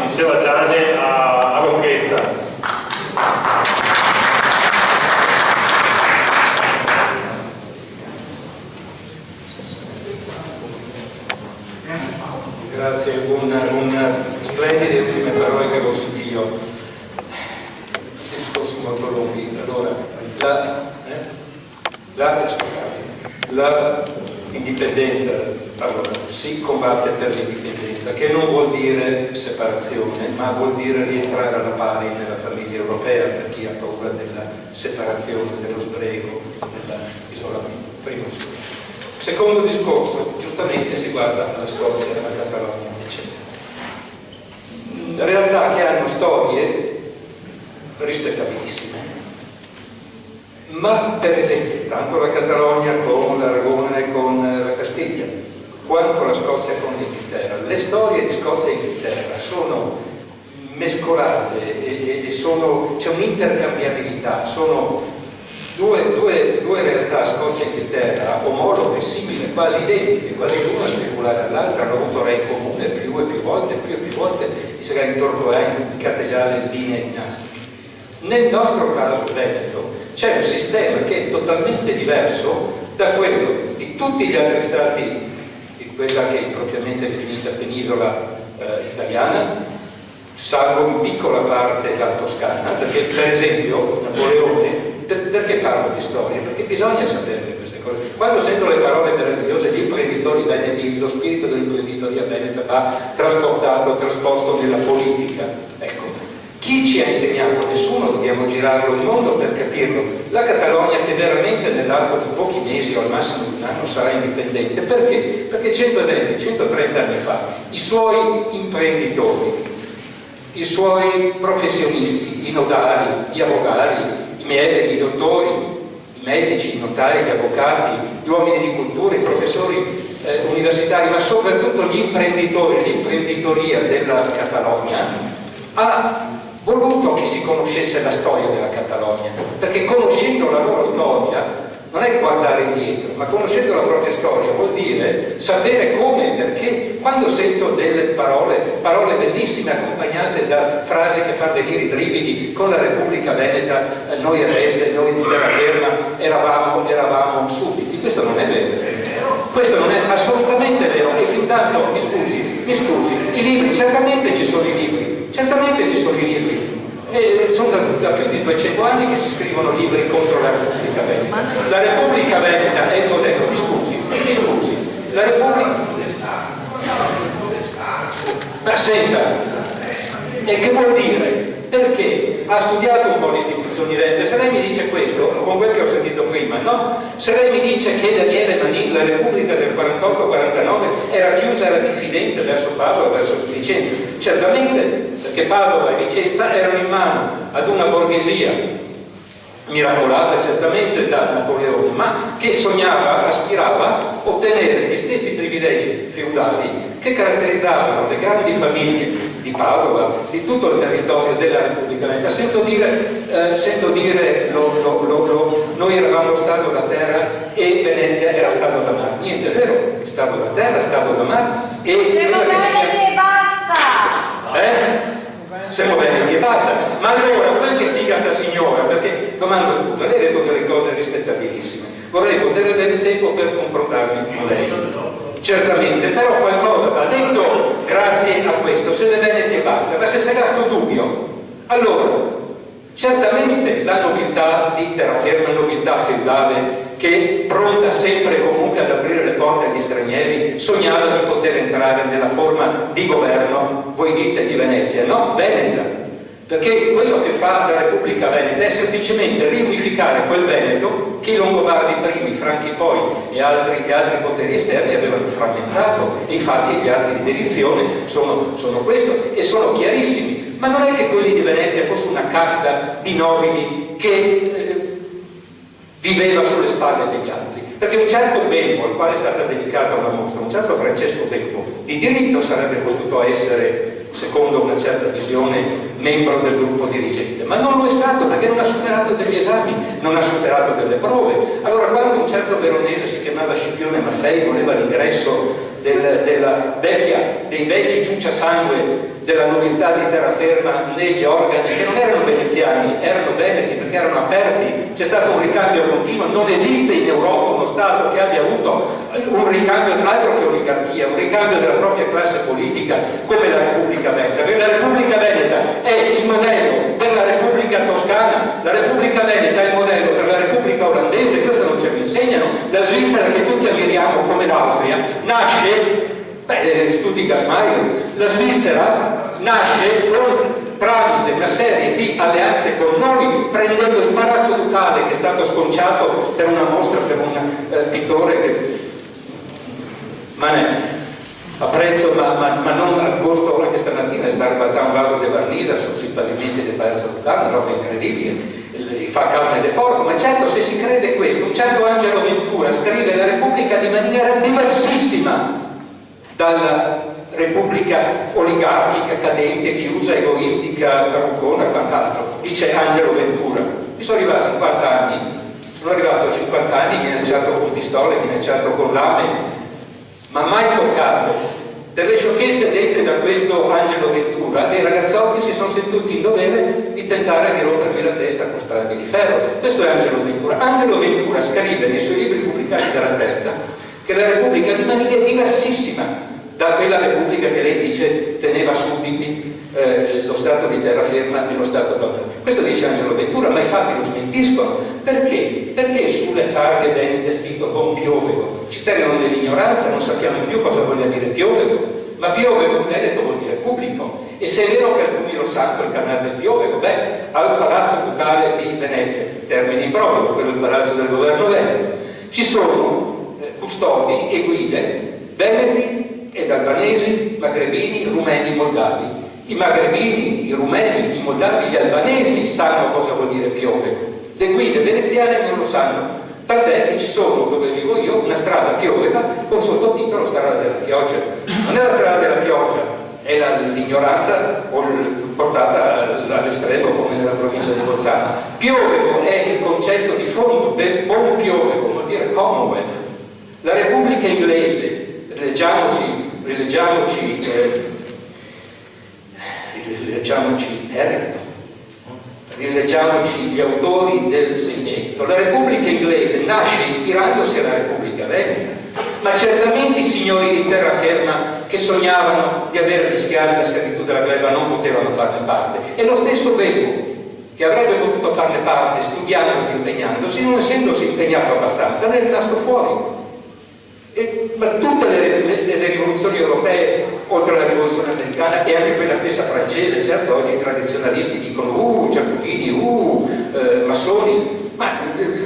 Diceva Gianni a Rocchetta. Grazie, un splendide ultime parole che avevo sentito io. Discorsi molto lunghi. Allora, la indipendenza, allora, si combatte per l'indipendenza, che non vuol dire separazione, ma vuol dire rientrare alla pari nella famiglia europea, per chi ha paura della separazione, dello sbrego, dell'isolamento. Primo discorso. Secondo discorso, giustamente si guarda alla Scozia, alla Catalogna, eccetera. Realtà che hanno storie rispettabilissime. Ma per esempio, tanto la Catalogna con l'Aragone, con la Castiglia, quanto la Scozia con l'Inghilterra, le storie di Scozia e Inghilterra sono mescolate e c'è un'intercambiabilità, sono due realtà, Scozia e Inghilterra, omologhe, simili, quasi identiche, quasi l'una speculare all'altra, hanno avuto re in comune più e più volte, i segreti tortuari, cartesiane, linee dinastiche. Nel nostro caso Veneto c'è un sistema che è totalmente diverso da quello di tutti gli altri stati di quella che è propriamente definita penisola italiana, salvo in piccola parte la Toscana, perché per esempio Napoleone, perché parlo di storia? Perché bisogna sapere queste cose. Quando sento le parole meravigliose di imprenditori veneti, lo spirito dell'imprenditoria veneta va trasposto nella politica, ecco. Chi ci ha insegnato? Nessuno, dobbiamo girarlo il mondo per capirlo. La Catalogna, che veramente nell'arco di pochi mesi o al massimo di un anno sarà indipendente, perché? Perché 120-130 anni fa i suoi imprenditori, i suoi professionisti, i notari, gli avvocati, i medici, i dottori, i medici, i notai, gli avvocati, gli uomini di cultura, i professori universitari, ma soprattutto gli imprenditori, l'imprenditoria della Catalogna ha voluto che si conoscesse la storia della Catalogna, perché conoscendo la loro storia non è guardare indietro, ma conoscendo la propria storia vuol dire sapere come e perché. Quando sento delle parole bellissime accompagnate da frasi che fanno venire i brividi, con la Repubblica Veneta noi a destra, noi di terraferma eravamo sudditi, questo non è vero, questo non è assolutamente vero. E fin tanto, mi scusi, i libri, certamente ci sono i libri, e sono da più di 200 anni che si scrivono libri contro la Repubblica Veneta. La Repubblica Veneta è il modello, mi scusi, la Repubblica... Ma senta, e che vuol dire? Perché ha studiato un po' le istituzioni venete. Se lei mi dice questo, con quel che ho sentito prima, no? Se lei mi dice che Daniele Manin, la Repubblica del 48-49, era chiusa, era diffidente verso Padova, verso Vicenza, certamente, perché Padova e Vicenza erano in mano ad una borghesia miracolata certamente da Napoleone, ma che aspirava a ottenere gli stessi privilegi feudali che caratterizzavano le grandi famiglie di Padova, di tutto il territorio della Repubblica Veneta. Sento dire noi eravamo stato da terra e Venezia era stato da mare. Niente, è vero, è stato da terra, è stato da mare. Siamo veneti e basta! Siamo veneti e basta. Ma allora, quel che siga sta signora, perché domando scusa, lei ha detto delle cose rispettabilissime. Vorrei poter avere tempo per confrontarmi con lei. Certamente, però qualcosa va detto grazie a questo, se le veneti e basta. Ma se sarà sto dubbio, allora certamente la nobiltà di terraferma, nobiltà feudale, che pronta sempre e comunque ad aprire le porte agli stranieri, sognava di poter entrare nella forma di governo, voi dite di Venezia, no? Veneta, perché quello che fa la Repubblica Veneta è semplicemente riunificare quel Veneto che i Longobardi primi, i Franchi poi e altri poteri esterni avevano frammentato, e infatti gli atti di dedizione sono questo, e sono chiarissimi. Ma non è che quelli di Venezia fosse una casta di nobili che viveva sulle spalle degli altri, perché un certo Bembo, al quale è stata dedicata una mostra, un certo Francesco Bembo, di diritto sarebbe potuto essere, secondo una certa visione, membro del gruppo dirigente, ma non lo è stato perché non ha superato degli esami, non ha superato delle prove. Allora, quando un certo veronese si chiamava Scipione Maffei voleva l'ingresso dei vecchi ciucciasangue della nobiltà di terraferma negli organi, che non erano veneziani, erano veneti, perché erano aperti, c'è stato un ricambio continuo. Non esiste in Europa uno Stato che abbia avuto un ricambio, altro che oligarchia, un ricambio della propria classe politica come la Repubblica Veneta, perché la Repubblica Veneta è il modello per la Repubblica Toscana, la Repubblica Veneta è il modello per la Repubblica Olandese. Questo non ce lo insegnano. La Svizzera, che tutti ammiriamo come l'Austria, nasce, studi Gasmaio, la Svizzera nasce tramite una serie di alleanze con noi, prendendo il Palazzo Ducale, che è stato sconciato per una mostra per un pittore che apprezzo, ma non al gusto. Anche stamattina è stato un vaso di Varnisa sui pavimenti del Palazzo Ducale, una roba incredibile, fa carne de porco. Ma certo, se si crede questo, un certo Angelo Ventura scrive la Repubblica di maniera diversissima dalla Repubblica oligarchica, cadente, chiusa, egoistica, bravucona e quant'altro. Dice Angelo Ventura: mi sono arrivato a 50 anni, minacciato con pistole, minacciato con lame, ma mai toccato. Per le sciocchezze dette da questo Angelo Ventura, dei ragazzotti si sono sentiti in dovere di tentare di rompermi la testa con strade di ferro. Questo è Angelo Ventura. Angelo Ventura scrive nei suoi libri pubblicati dalla Terza che la Repubblica di Manila è diversissima da quella Repubblica che lei dice teneva sudditi lo Stato di terraferma e lo Stato d'onore. Questo dice Angelo Ventura, ma i fatti lo smentiscono. Perché? Perché sulle targhe venete scritto con Piovego. Cittadino dell'ignoranza, non sappiamo più cosa voglia dire Piovego, ma Piovego in Veneto vuol dire pubblico. E se è vero che alcuni lo sanno il canale del Piovego, al Palazzo Ducale di Venezia, termine improprio, quello del Palazzo del Governo Veneto, ci sono custodi e guide veneti ed albanesi, magrebini, rumeni, moldavi. I magrebini, i rumeni, i moldavi, gli albanesi sanno cosa vuol dire Piovego. Le guide veneziane non lo sanno, tant'è che ci sono, dove vivo io, una strada piovega con sottotitolo Strada della Pioggia. Non è la strada della pioggia, è l'ignoranza portata all'estremo, come nella provincia di Bolzano. Piovego è il concetto di fondo del buon Piovego, vuol dire Commonwealth. La Repubblica Inglese, rileggiamoci gli autori del Seicento. La Repubblica Inglese nasce ispirandosi alla Repubblica Veneta, ma certamente i signori di terraferma che sognavano di avere gli schiavi da servitù della gleba non potevano farne parte. E lo stesso Bembo, che avrebbe potuto farne parte studiando e impegnandosi, non essendosi impegnato abbastanza, ne è rimasto fuori. Ma tutte le rivoluzioni europee, oltre alla rivoluzione americana e anche quella stessa francese, certo oggi i tradizionalisti dicono giacobini, massoni, ma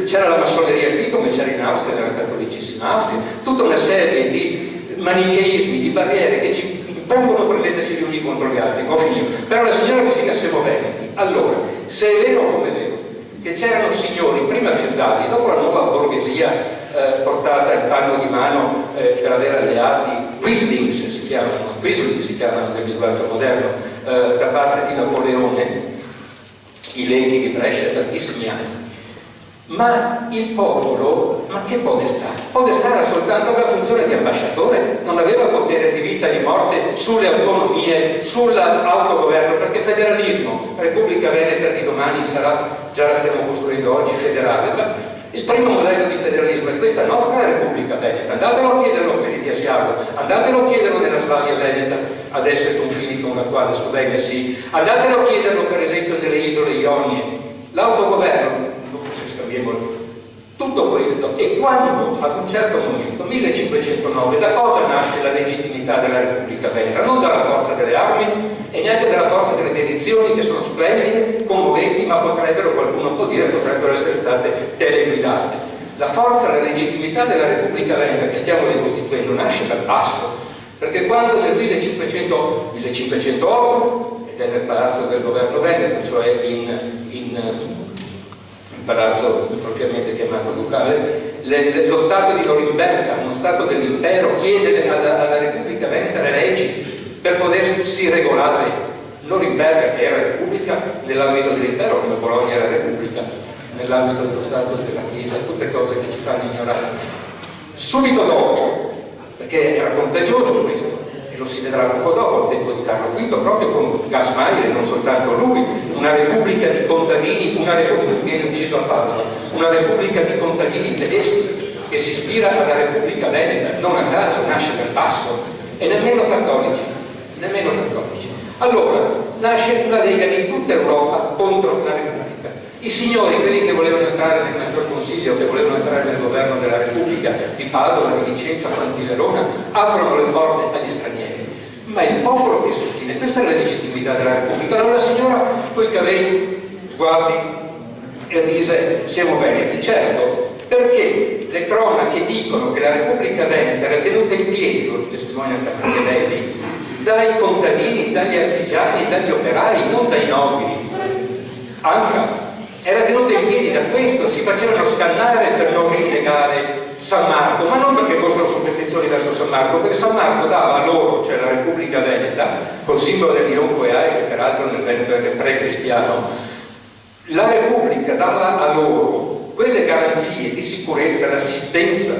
c'era la massoneria qui come c'era in Austria, nella cattolicissima Austria, tutta una serie di manicheismi, di barriere che ci impongono per mettersi gli uni contro gli altri. Però la signora che si chiamassero Veneti. Allora, se è vero come è vero che c'erano signori prima feudali, dopo la nuova borghesia portata in panno di mano per avere alleati, Quislings si chiamano nel linguaggio moderno, da parte di Napoleone, i leghi di Brescia, tantissimi anni. Ma il popolo, ma che podestà? Podestà era soltanto la funzione di ambasciatore, non aveva potere di vita e di morte sulle autonomie, sull'autogoverno, perché federalismo, Repubblica Veneta di domani sarà, già la stiamo costruendo oggi, federale, ma il primo modello di federalismo è questa nostra Repubblica Veneta. Andatelo a chiederlo a quelli di Asiago, andatelo a chiederlo nella Svalia Veneta, adesso è confini con la quale Slovenia sì, andatelo a chiederlo per esempio nelle isole Ionie. L'autogoverno, tutte Tutto questo, e quando ad un certo momento, 1509, da cosa nasce la legittimità della Repubblica Veneta? Non dalla forza delle armi e neanche dalla forza delle dedizioni, che sono splendide, commoventi, ma potrebbero, qualcuno può dire, potrebbero essere state teleguidate. La forza, la legittimità della Repubblica Veneta che stiamo ricostituendo nasce dal basso, perché quando nel 1508, ed è nel palazzo del governo veneto, cioè in palazzo propriamente chiamato ducale, lo Stato di Norimberga, uno Stato dell'impero, chiede alla Repubblica Veneta le leggi per potersi regolare. Norimberga, che era Repubblica nell'ambito dell'impero, come Bologna era Repubblica nell'ambito dello Stato e della Chiesa, tutte cose che ci fanno ignorare. Subito dopo, perché era contagioso questo, e lo si vedrà poco dopo, al tempo di Carlo V, proprio con Gasmair e non soltanto lui, una repubblica di contadini, una repubblica, viene ucciso a Padova, una repubblica di contadini tedeschi che si ispira alla Repubblica Veneta, non a caso, nasce dal basso, e nemmeno cattolici, nemmeno cattolici. Allora, nasce una lega di tutta Europa contro la Repubblica. I signori, quelli che volevano entrare nel Maggior Consiglio, che volevano entrare nel governo della Repubblica, di Padova, di Vicenza, di Verona, aprono le porte agli stranieri. Ma il popolo che sostiene, questa è la legittimità della Repubblica. Allora la signora, coi capelli, sguardi, e rise, siamo veneti, certo, perché le cronache dicono che la Repubblica Veneta era tenuta in piedi, lo testimonia Machiavelli, dai contadini, dagli artigiani, dagli operai, non dai nobili. Anche era tenuta in piedi da questo, si facevano scannare per non rinnegare San Marco, ma non perché fossero superstizioni verso San Marco, perché San Marco dava a loro, cioè la Repubblica Veneta, col simbolo del Lion Queai, che peraltro nel Veneto è pre-cristiano, la Repubblica dava a loro quelle garanzie di sicurezza, l'assistenza,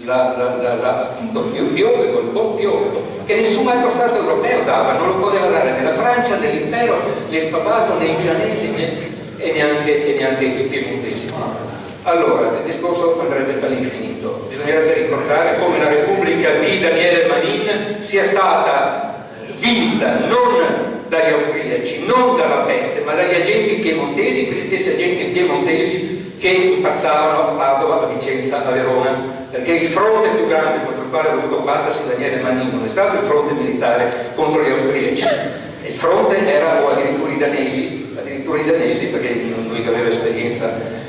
appunto il piove, col buon piove, che nessun altro Stato europeo dava, non lo poteva dare né la Francia, né l'impero, né il papato, né i milanesi, e neanche i piemontesi. Allora, il discorso andrebbe all'infinito. Bisognerebbe ricordare come la Repubblica di Daniele Manin sia stata vinta non dagli austriaci, non dalla peste, ma dagli agenti piemontesi, quegli stessi agenti piemontesi che impazzavano a Padova, a Vicenza, a Verona, perché il fronte più grande contro il quale ha dovuto battersi Daniele Manin non è stato il fronte militare contro gli austriaci, il fronte era, o addirittura i danesi, perché lui aveva esperienza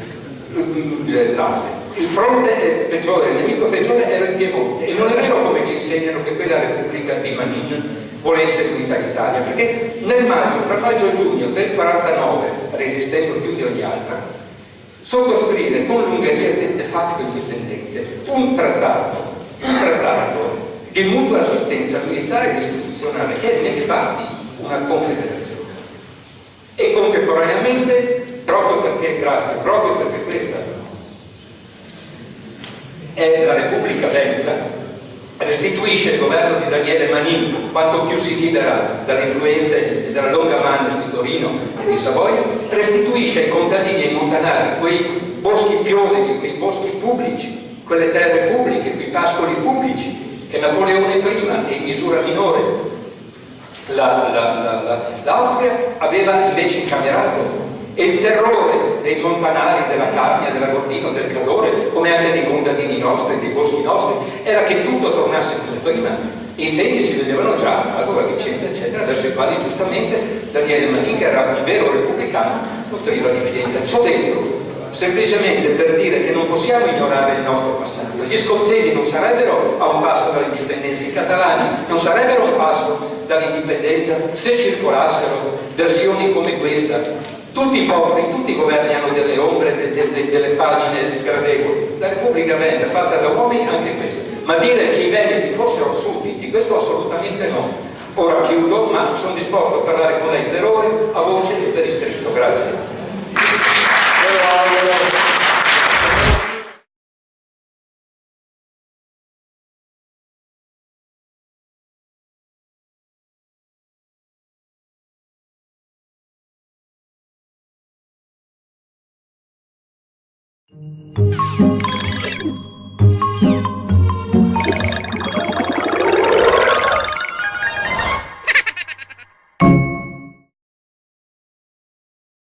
il fronte peggiore, il nemico peggiore era il Piemonte, e non è vero come ci insegnano che quella Repubblica di Manin volesse l'unità d'Italia, perché nel maggio, tra maggio e giugno del 49, resistendo più di ogni altra, sottoscrive con l'Ungheria de facto indipendente un trattato di mutua assistenza militare e istituzionale che è nei fatti una confederazione. E contemporaneamente, proprio perché questa è la Repubblica Veneta, restituisce il governo di Daniele Manin, quanto più si libera dalle influenze della Longa Mannes di Torino e di Savoia, restituisce ai contadini e ai montanari quei boschi piovidi, quei boschi pubblici, quelle terre pubbliche, quei pascoli pubblici che Napoleone prima e in misura minore l'Austria aveva invece incamerato. E il terrore dei montanari, della Carnia, della Gordino, del Cadore, come anche dei contadini nostri, dei boschi nostri, era che tutto tornasse come prima. I segni si vedevano già a Padova, Vicenza, eccetera, verso i quali giustamente Daniele Manin, che era un vero repubblicano, nutriva diffidenza. Ciò detto, semplicemente per dire che non possiamo ignorare il nostro passato. Gli scozzesi non sarebbero a un passo dall'indipendenza, i catalani non sarebbero a un passo dall'indipendenza se circolassero versioni come questa. Tutti i popoli, tutti i governi hanno delle ombre, delle pagine sgradevoli. La Repubblica Veneta, fatta da uomini, anche questa. Ma dire che i veneti fossero sudditi, questo assolutamente no. Ora chiudo, ma sono disposto a parlare con lei per ore, a voce e per iscritto. Grazie.